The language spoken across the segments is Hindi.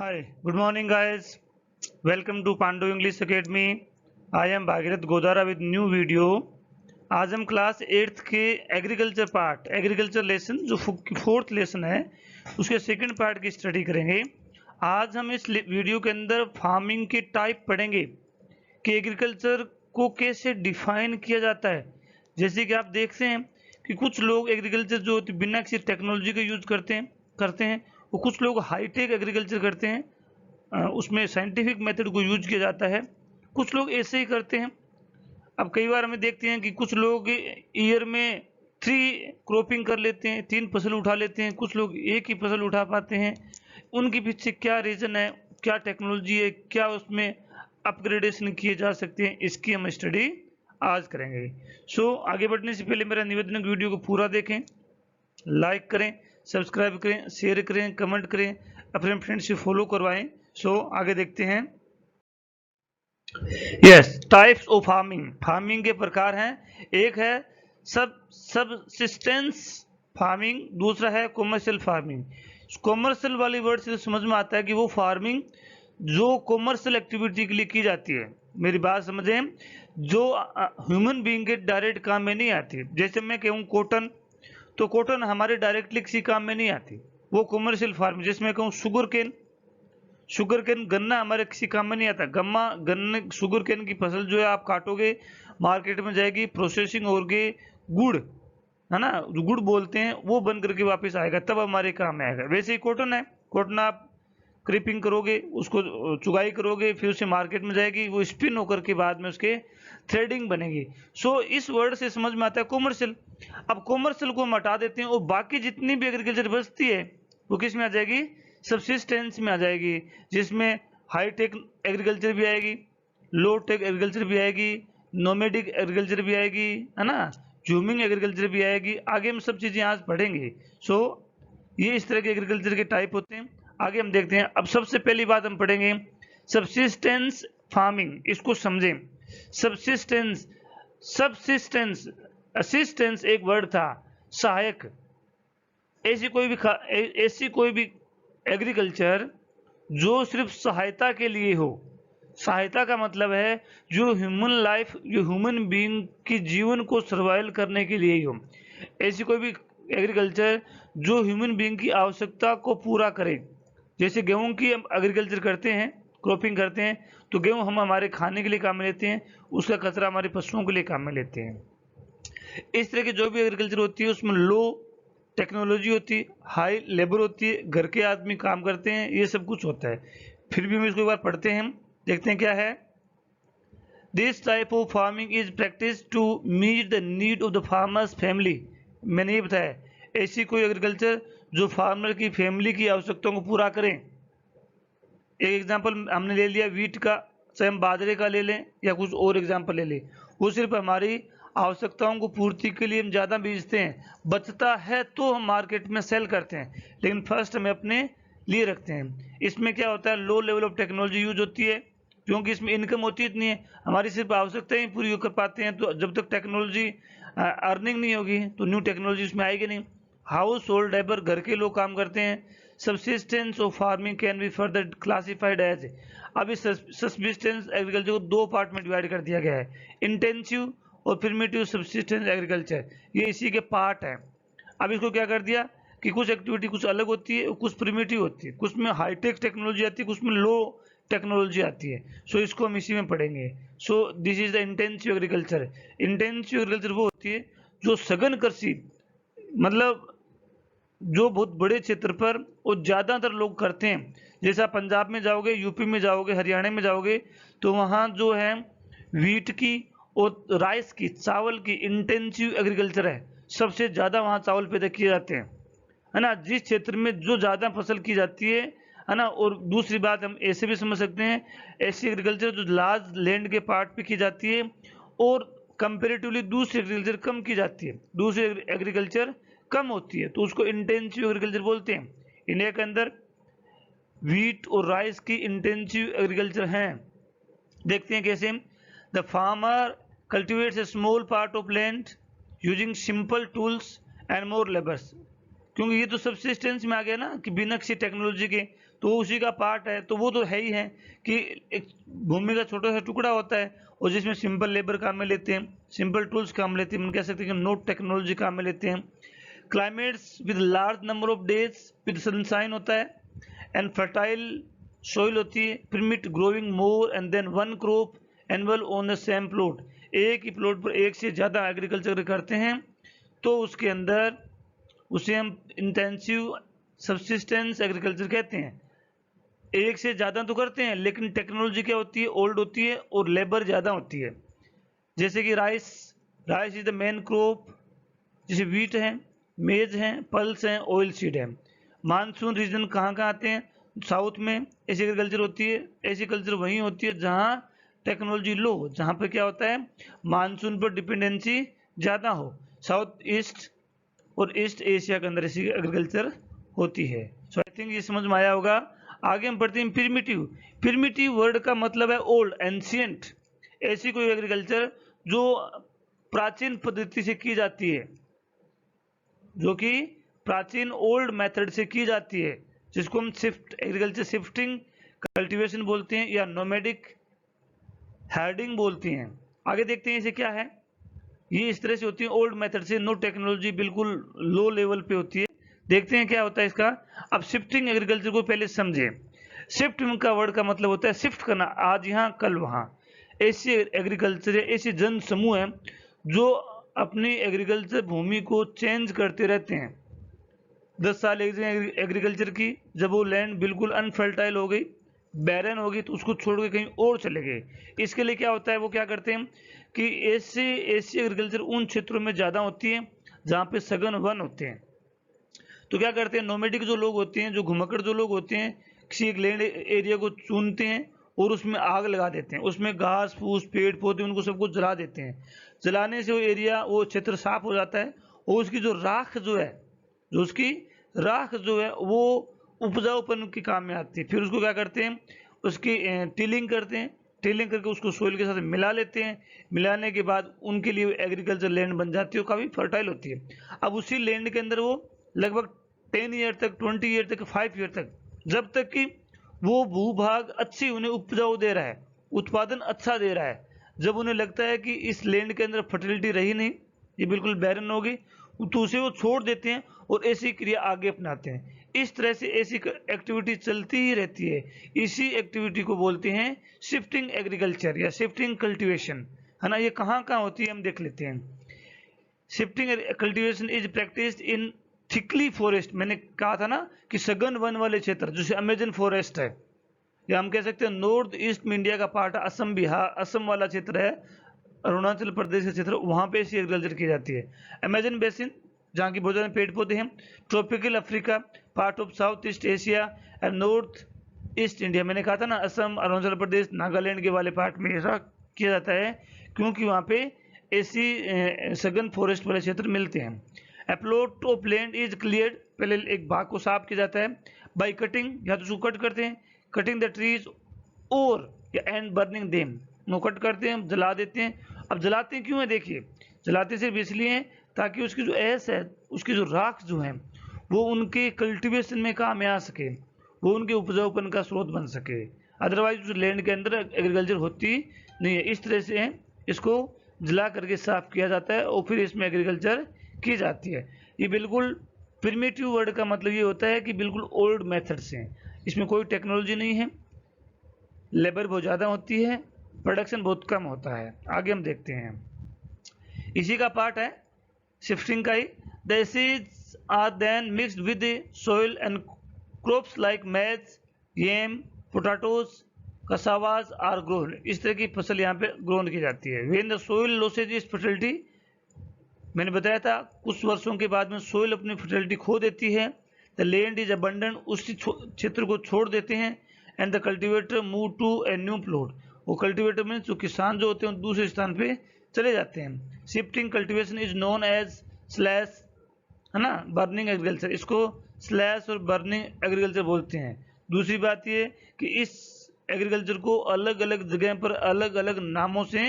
Hi, good morning guys. Welcome to Pandu English Academy. I am Bhagirath Godara with new video. आज हम क्लास 8th के एग्रीकल्चर लेसन जो फोर्थ लेसन है उसके सेकंड पार्ट की स्टडी करेंगे। आज हम इस वीडियो के अंदर फार्मिंग के टाइप पढ़ेंगे कि एग्रीकल्चर को कैसे डिफाइन किया जाता है। जैसे कि आप देखते हैं कि कुछ लोग एग्रीकल्चर जो बिना किसी टेक्नोलॉजी के यूज करते हैं वो कुछ लोग हाईटेक एग्रीकल्चर करते हैं, उसमें साइंटिफिक मेथड को यूज किया जाता है। कुछ लोग ऐसे ही करते हैं। अब कई बार हमें देखते हैं कि कुछ लोग ईयर में 3 क्रॉपिंग कर लेते हैं, 3 फसल उठा लेते हैं, कुछ लोग एक ही फसल उठा पाते हैं। उनके पीछे क्या रीज़न है, क्या टेक्नोलॉजी है, क्या उसमें अपग्रेडेशन किए जा सकते हैं, इसकी हम स्टडी आज करेंगे। आगे बढ़ने से पहले मेरा निवेदन है, वीडियो को पूरा देखें, लाइक करें, सब्सक्राइब करें, शेयर करें, कमेंट करें, अपने फ्रेंड्स से फॉलो करवाएं। आगे देखते हैं। टाइप्स ऑफ फार्मिंग के प्रकार हैं। एक है सबसिस्टेंस फार्मिंग, दूसरा है कॉमर्शियल फार्मिंग। कॉमर्शियल वाली वर्ड से समझ में आता है कि वो फार्मिंग जो कॉमर्शियल एक्टिविटी के लिए की जाती है। मेरी बात समझें, जो ह्यूमन बीइंग के डायरेक्ट काम में नहीं आती। जैसे मैं कहूँ कॉटन, तो कॉटन हमारे डायरेक्टली किसी काम में नहीं आती, वो कॉमर्शियल फार्मिंग। जिसमें कहूँ शुगर केन गन्ना हमारे किसी काम में नहीं आता। गन्ने शुगर केन की फसल जो है आप काटोगे, मार्केट में जाएगी, प्रोसेसिंग होगी, गुड़ है ना, जो गुड़ बोलते हैं वो बन करके वापस आएगा, तब हमारे काम में आएगा। वैसे ही कॉटन है, कॉटन आप क्रीपिंग करोगे, उसको चुगाई करोगे, फिर उसे मार्केट में जाएगी, वो स्पिन होकर के बाद में उसके थ्रेडिंग बनेगी। इस वर्ड से समझ में आता है कॉमर्शियल। अब कॉमर्शियल को हम हटा देते हैं और बाकी जितनी भी एग्रीकल्चर बचती है वो किस में आ जाएगी, सबसिस्टेंस में आ जाएगी, जिसमें हाई टेक एग्रीकल्चर भी आएगी, लो टेक एग्रीकल्चर भी आएगी, नोमेडिक एग्रीकल्चर भी आएगी, है ना, जूमिंग एग्रीकल्चर भी आएगी। आगे हम सब चीजें आज पढ़ेंगे। ये इस तरह के एग्रीकल्चर के टाइप होते हैं। आगे हम देखते हैं। अब सबसे पहली बात हम पढ़ेंगे सबसिस्टेंस फार्मिंग। इसको समझें। सबसिस्टेंस असिस्टेंस एक वर्ड था, सहायक। ऐसी कोई भी एग्रीकल्चर जो सिर्फ सहायता के लिए हो। सहायता का मतलब है जो ह्यूमन बीइंग की जीवन को सर्वाइव करने के लिए ही हो। ऐसी कोई भी एग्रीकल्चर जो ह्यूमन बीइंग की आवश्यकता को पूरा करे। जैसे गेहूं की हम एग्रीकल्चर करते हैं, क्रॉपिंग करते हैं, तो गेहूं हम हमारे खाने के लिए काम में लेते हैं, उसका कचरा हमारे पशुओं के लिए काम में लेते हैं। इस तरह की जो भी एग्रीकल्चर होती है उसमें लो टेक्नोलॉजी होती है, हाई लेबर होती है, घर के आदमी काम करते हैं, ये सब कुछ होता है। फिर भी हम इसको एक बार पढ़ते हैं, हम देखते हैं क्या है। This type of farming is practice to meet the need of the farmers family. मैंने ये बताया, ऐसी कोई एग्रीकल्चर जो फार्मर की फैमिली की आवश्यकताओं को पूरा करें। एक एग्जांपल हमने ले लिया वीट का, चाहे हम बाजरे का ले लें या कुछ और एग्जांपल ले लें, वो सिर्फ हमारी आवश्यकताओं को पूर्ति के लिए हम ज़्यादा बेचते हैं, बचता है तो हम मार्केट में सेल करते हैं, लेकिन फर्स्ट हमें अपने लिए रखते हैं। इसमें क्या होता है, low level of technology use होती है, क्योंकि इसमें इनकम होती इतनी है, हमारी सिर्फ आवश्यकताएं पूरी कर पाते हैं। तो जब तक टेक्नोलॉजी अर्निंग नहीं होगी तो न्यू टेक्नोलॉजी इसमें आएगी नहीं। हाउस होल्ड लेबर, घर के लोग काम करते हैं। Subsistence of farming can be further classified as. अब इस सबसिस्टेंस एग्रीकल्चर को 2 पार्ट में डिवाइड कर दिया गया है, इंटेंसिव और प्रिमिटिव सबसिस्टेंस एग्रीकल्चर। ये इसी के पार्ट है। अब इसको क्या कर दिया कि कुछ एक्टिविटी कुछ अलग होती है, कुछ प्रिमिटिव होती है, कुछ में हाईटेक टेक्नोलॉजी आती है, कुछ में लो टेक्नोलॉजी आती है। इसको हम इसी में पढ़ेंगे। This is the intensive agriculture. Intensive agriculture वो होती है जो सघन कृषि, मतलब जो बहुत बड़े क्षेत्र पर और ज़्यादातर लोग करते हैं। जैसा पंजाब में जाओगे, यूपी में जाओगे, हरियाणा में जाओगे, तो वहाँ जो है वीट की और राइस की, चावल की इंटेंसिव एग्रीकल्चर है। सबसे ज़्यादा वहाँ चावल पैदा किए जाते हैं, है ना, जिस क्षेत्र में जो ज़्यादा फसल की जाती है ना। और दूसरी बात हम ऐसे भी समझ सकते हैं, ऐसी एग्रीकल्चर जो लार्ज लैंड के पार्ट पे की जाती है और कंपेरेटिवली दूसरी एग्रीकल्चर कम की जाती है, दूसरी एग्रीकल्चर कम होती है, तो उसको इंटेंसिव एग्रीकल्चर बोलते हैं। इंडिया के अंदर वीट और राइस की इंटेंसिव एग्रीकल्चर हैं। देखते हैं कैसे। The farmer cultivates A small part of land using simple tools and more labours. क्योंकि ये तो सबसिस्टेंस में आ गया ना, कि बिना किसी टेक्नोलॉजी के, तो उसी का पार्ट है, तो वो तो है ही है कि एक भूमि का छोटा सा टुकड़ा होता है और जिसमें सिंपल लेबर काम में लेते हैं, सिंपल टूल्स काम लेते हैं, हम कह सकते हैं कि नो टेक्नोलॉजी काम में लेते हैं। Climates with large number of days with sunshine होता है, एंड फर्टाइल सोइल होती है, permit growing more and then one crop annual on the same plot. एक ही प्लॉट पर एक से ज़्यादा एग्रीकल्चर करते हैं तो उसके अंदर उसे हम इंटेंसिव सब्सिस्टेंस एग्रीकल्चर कहते हैं। एक से ज़्यादा तो करते हैं लेकिन टेक्नोलॉजी क्या होती है, ओल्ड होती है और लेबर ज़्यादा होती है। जैसे कि rice is the main crop, जैसे वीट है, मेज है, पल्स है, ऑयल सीड है। मानसून रीजन कहाँ कहाँ आते हैं, साउथ में ऐसी एग्रीकल्चर होती है। ऐसी कल्चर वहीं होती है जहाँ टेक्नोलॉजी लो हो, जहाँ पे क्या होता है मानसून पर डिपेंडेंसी ज़्यादा हो। साउथ ईस्ट और ईस्ट एशिया के अंदर ऐसी एग्रीकल्चर होती है। सो आई थिंक ये समझ में आया होगा। आगे हम पढ़ते हैं प्रिमिटिव वर्ड का मतलब है ओल्ड, एंशियंट। ऐसी कोई एग्रीकल्चर जो प्राचीन पद्धति से की जाती है, जो कि प्राचीन ओल्ड मेथड से की जाती है, जिसको हम एग्रीकल्चर शिफ्टिंग कल्टीवेशन बोलते हैं या नोमैडिक हर्डिंग बोलते हैं। आगे देखते हैं इसे क्या है। ये इस तरह से होती है ओल्ड मेथड से, नो टेक्नोलॉजी, बिल्कुल लो लेवल पे होती है। देखते हैं क्या होता है इसका। अब शिफ्टिंग एग्रीकल्चर को पहले समझे। शिफ्ट का वर्ड का मतलब होता है शिफ्ट करना, आज यहाँ कल वहाँ। ऐसे एग्रीकल्चर है, ऐसे जन समूह है जो अपनी एग्रीकल्चर भूमि को चेंज करते रहते हैं। 10 साल एग्रीकल्चर की, जब वो लैंड बिल्कुल अनफर्टाइल हो गई, बैरन हो गई, तो उसको छोड़ के कहीं और चले गए। इसके लिए क्या होता है, वो क्या करते हैं कि ऐसी एग्रीकल्चर उन क्षेत्रों में ज़्यादा होती है जहाँ पे सघन वन होते हैं। तो क्या करते हैं, नोमैडिक जो लोग होते हैं, जो घुमक्कड़ जो लोग होते हैं, किसी एक लैंड एरिया को चुनते हैं और उसमें आग लगा देते हैं, उसमें घास फूस पेड़ पौधे उनको सबको जला देते हैं। जलाने से वो एरिया, वो क्षेत्र साफ हो जाता है और उसकी जो राख जो है, वो उपजाऊपन के काम में आती है। फिर उसको क्या करते हैं, उसकी टिलिंग करते हैं, टिलिंग करके उसको सोइल के साथ मिला लेते हैं। मिलाने के बाद उनके लिए एग्रीकल्चर लैंड बन जाती है, काफ़ी फर्टाइल होती है। अब उसी लैंड के अंदर वो लगभग 10 ईयर तक, 20 ईयर तक, 5 ईयर तक, जब तक कि वो भूभाग अच्छी उन्हें उपजाऊ दे रहा है, उत्पादन अच्छा दे रहा है। जब उन्हें लगता है कि इस लैंड के अंदर फर्टिलिटी रही नहीं, ये बिल्कुल बैरन हो गई, तो उसे वो छोड़ देते हैं और ऐसी क्रिया आगे अपनाते हैं। इस तरह से ऐसी एक्टिविटी चलती ही रहती है। इसी एक्टिविटी को बोलते हैं शिफ्टिंग एग्रीकल्चर या शिफ्टिंग कल्टीवेशन, है ना। ये कहाँ कहाँ होती है हम देख लेते हैं। Shifting cultivation is practised in thickly forest. मैंने कहा था ना कि सघन वन वाले क्षेत्र, जैसे अमेजन फॉरेस्ट है, या हम कह सकते हैं नॉर्थ ईस्ट में इंडिया का पार्ट है, असम बिहार, असम वाला क्षेत्र है, अरुणाचल प्रदेश का क्षेत्र, वहाँ पे ऐसी एग्रीकल्चर की जाती है। अमेजन बेसिन, जहाँ की बहुत ज़्यादा पेड़ पौधे हैं। Tropical Africa, part of south east Asia and north east India. मैंने कहा था ना असम, अरुणाचल प्रदेश, नागालैंड के वाले पार्ट में ऐसा किया जाता है क्योंकि वहाँ पे ऐसी सघन फॉरेस्ट वाले क्षेत्र मिलते हैं। ए plot of land is cleared, पहले एक भाग को साफ किया जाता है बाई कटिंग, या तो उसको कट करते हैं, कटिंग द ट्रीज और एंड बर्निंग देम, वो कट करते हैं, जला देते हैं। अब जलाते हैं क्यों है, देखिए जलाते सिर्फ इसलिए हैं ताकि उसकी जो ऐश है, उसकी जो राख जो है, वो उनके कल्टीवेशन में काम में आ सके, वो उनके उपजाऊपन का स्रोत बन सके। अदरवाइज उस लैंड के अंदर एग्रीकल्चर होती नहीं है। इस तरह से इसको जला करके साफ किया जाता है और फिर इसमें एग्रीकल्चर की जाती है। ये बिल्कुल प्रिमिटिव वर्ड का मतलब ये होता है कि बिल्कुल ओल्ड मेथड से, इसमें कोई टेक्नोलॉजी नहीं है, लेबर बहुत ज़्यादा होती है, प्रोडक्शन बहुत कम होता है। आगे हम देखते हैं, इसी का पार्ट है शिफ्टिंग का ही। The seeds are then mixed with soil and crops like maize, yam, potatoes, कसावास are grown. इस तरह की फसल यहाँ पे ग्रोन की जाती है। When the soil losses is fertility, मैंने बताया था कुछ वर्षों के बाद में सोइल अपनी फर्टिलिटी खो देती है। द लैंड इज अबंडेंट, उसी क्षेत्र को छोड़ देते हैं। And the cultivator move to a new plot, वो कल्टिवेटर में जो किसान जो होते हैं दूसरे स्थान पे चले जाते हैं। Shifting cultivation is known as slash, है ना, बर्निंग एग्रीकल्चर। इसको स्लैश और बर्निंग एग्रीकल्चर बोलते हैं। दूसरी बात ये कि इस एग्रीकल्चर को अलग अलग जगह पर अलग अलग नामों से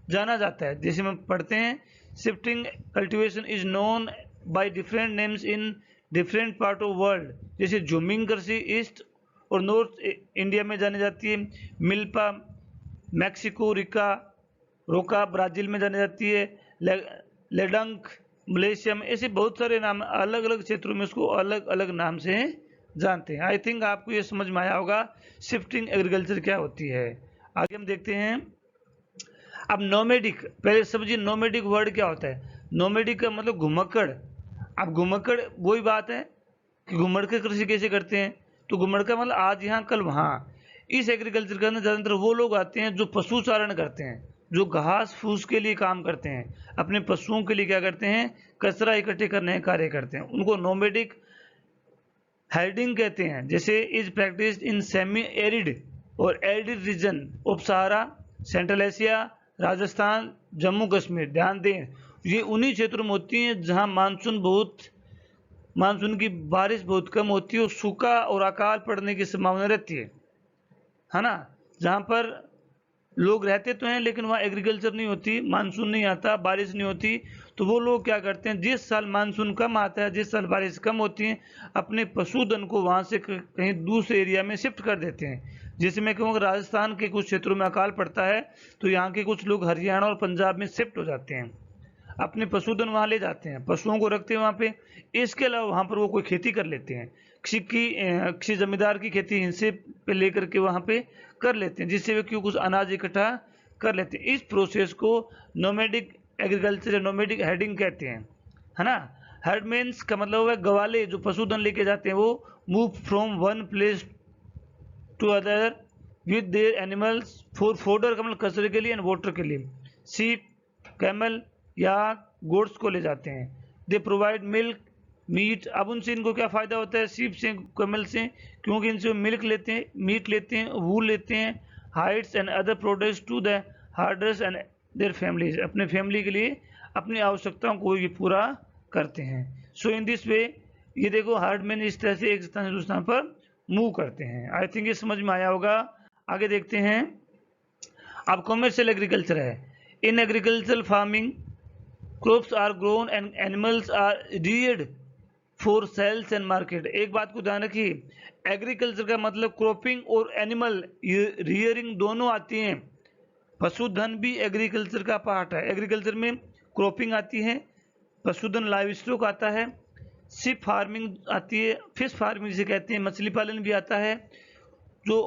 जाना जाता है। जैसे हम पढ़ते हैं, shifting cultivation is known by different names in different part of world, जैसे झूमिंग कृषि ईस्ट और नॉर्थ इंडिया में जानी जाती है मिल्पा, मैक्सिको रिका, रोका ब्राजील में जानी जाती है, लेडंक मलेशिया में। ऐसे बहुत सारे नाम, अलग अलग क्षेत्रों में इसको अलग अलग नाम से जानते हैं। आई थिंक आपको ये समझ में आया होगा शिफ्टिंग एग्रीकल्चर क्या होती है। आगे हम देखते हैं। अब नोमेडिक, पहले समझिए नोमेडिक वर्ड क्या होता है। नोमेडिक का मतलब घुमक्कड़। अब घुमक्कड़ वही बात है कि घुमड़ के कृषि कैसे करते हैं, तो घुमड़ का मतलब आज यहाँ कल वहाँ। इस एग्रीकल्चर के अंदर ज़्यादातर वो लोग आते हैं जो पशु चारण करते हैं, जो घास फूस के लिए काम करते हैं, अपने पशुओं के लिए क्या करते हैं, कचरा इकट्ठे करने का कार्य करते हैं, उनको नोमेडिक हर्डिंग कहते हैं। जैसे is practice in semi arid और arid region of Sahara, central Asia, Rajasthan, Jammu Kashmir. ध्यान दें, ये उन्हीं क्षेत्रों में होती हैं जहां मानसून की बारिश बहुत कम होती है और सूखा और अकाल पड़ने की संभावना रहती है ना। जहां पर लोग रहते तो हैं लेकिन वहाँ एग्रीकल्चर नहीं होती, मानसून नहीं आता, बारिश नहीं होती, तो वो लोग क्या करते हैं, जिस साल मानसून कम आता है, जिस साल बारिश कम होती है, अपने पशुधन को वहाँ से कहीं दूसरे एरिया में शिफ्ट कर देते हैं। जैसे मैं कहूँ राजस्थान के कुछ क्षेत्रों में अकाल पड़ता है तो यहाँ के कुछ लोग हरियाणा और पंजाब में शिफ्ट हो जाते हैं, अपने पशुधन वहाँ ले जाते हैं, पशुओं को रखते हैं वहाँ पे। इसके अलावा वहाँ पर वो कोई खेती कर लेते हैं, किसी जमींदार की खेती हिस्से पे लेकर के वहाँ पे कर लेते हैं, जिससे वे क्यों कुछ अनाज इकट्ठा कर लेते हैं। इस प्रोसेस को नोमेडिक एग्रीकल्चर या नोमेडिक हर्डिंग कहते हैं, है ना। हर्डमेन्स का मतलब है गवाले जो पशुधन लेके जाते हैं, वो move from one place to other with their animals for fodder का मतलब कचरे के लिए एंड वाटर के लिए। सीप, कैमल या गोड्स को ले जाते हैं। They provide milk, meat. अब उनसे इनको क्या फ़ायदा होता है, सीप से, कैमल से, क्योंकि इनसे मिल्क लेते हैं, मीट लेते हैं, वूल लेते हैं, hides and other products to the herders and their families. अपने फैमिली के लिए अपनी आवश्यकताओं को भी पूरा करते हैं। सो इन दिस वे, ये देखो हर्डमैन इस तरह से एक स्थान से दूसरे स्थान पर मूव करते हैं। आई थिंक ये समझ में आया होगा। आगे देखते हैं। अब कॉमर्शियल एग्रीकल्चर है। In agricultural farming crops are grown and animals are reared for sales and market. एक बात को ध्यान रखिए, एग्रीकल्चर का मतलब क्रॉपिंग और एनिमल रियरिंग दोनों आती हैं। पशुधन भी एग्रीकल्चर का पार्ट है। एग्रीकल्चर में क्रॉपिंग आती है, पशुधन लाइव स्टॉक आता है, शिप फार्मिंग आती है, फिश फार्मिंग जिसे कहते हैं, मछली पालन भी आता है, जो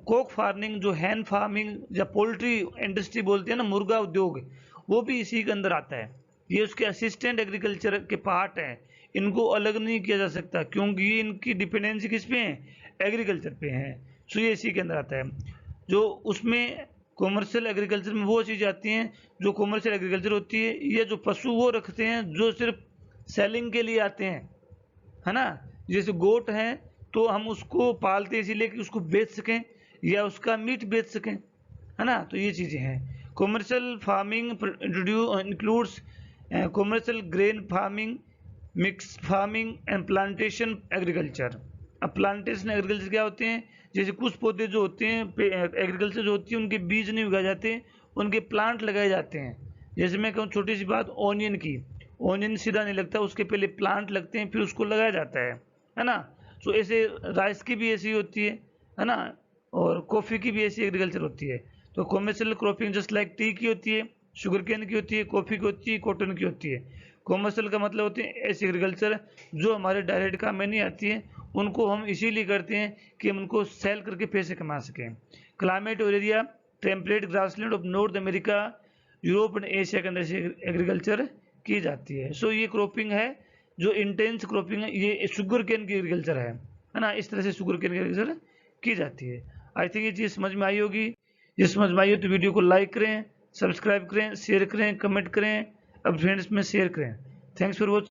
कोक फार्मिंग, जो हैन फार्मिंग या पोल्ट्री इंडस्ट्री बोलते हैं ना, मुर्गा उद्योग, वो भी इसी के अंदर आता है। ये उसके असिस्टेंट एग्रीकल्चर के पार्ट हैं, इनको अलग नहीं किया जा सकता क्योंकि इनकी डिपेंडेंसी किस पे है, एग्रीकल्चर पे है। सो ये इसी के अंदर आता है। जो उसमें कॉमर्शियल एग्रीकल्चर में वो चीज़ें आती हैं जो कॉमर्शियल एग्रीकल्चर होती है। ये जो पशु वो रखते हैं जो सिर्फ सेलिंग के लिए आते हैं, है ना। जैसे गोट हैं तो हम उसको पालते हैं इसीलिए कि उसको बेच सकें या उसका मीट बेच सकें, है ना। तो ये चीज़ें हैं। Commercial farming includes commercial grain farming, mix farming and plantation agriculture. अब प्लांटेशन एग्रीकल्चर क्या होते हैं, जैसे कुछ पौधे जो होते हैं एग्रीकल्चर जो होती है उनके बीज नहीं उगाए जाते, उनके प्लांट लगाए जाते हैं। जैसे मैं कहूँ छोटी सी बात ऑनियन की, ऑनियन सीधा नहीं लगता, उसके पहले प्लांट लगते हैं फिर उसको लगाया जाता है ना। तो ऐसे राइस की भी ऐसी होती है ना, और कॉफ़ी की भी ऐसी एग्रीकल्चर होती है। तो commercial cropping just like T की होती है, शुगर केन की होती है, कॉफ़ी की होती है, कॉटन की होती है। कॉमर्शियल का मतलब होती है ऐसी एग्रीकल्चर जो हमारे डायरेक्ट काम में नहीं आती है, उनको हम इसीलिए करते हैं कि हम उनको सेल करके पैसे कमा सकें। क्लाइमेट और area, temperate grassland of north America, Europe and Asia के अंदर से एग्रीकल्चर की जाती है। सो ये क्रॉपिंग है जो इंटेंस क्रॉपिंग है, ये शुगर केन की एग्रीकल्चर है ना। इस तरह से शुगर केन की एग्रीकल्चर की जाती है। आई थिंक ये चीज़ समझ में आई होगी। ये समझ में आई हो तो वीडियो को लाइक करें, सब्सक्राइब करें, शेयर करें, कमेंट करें, अब फ्रेंड्स में शेयर करें। Thanks for watching.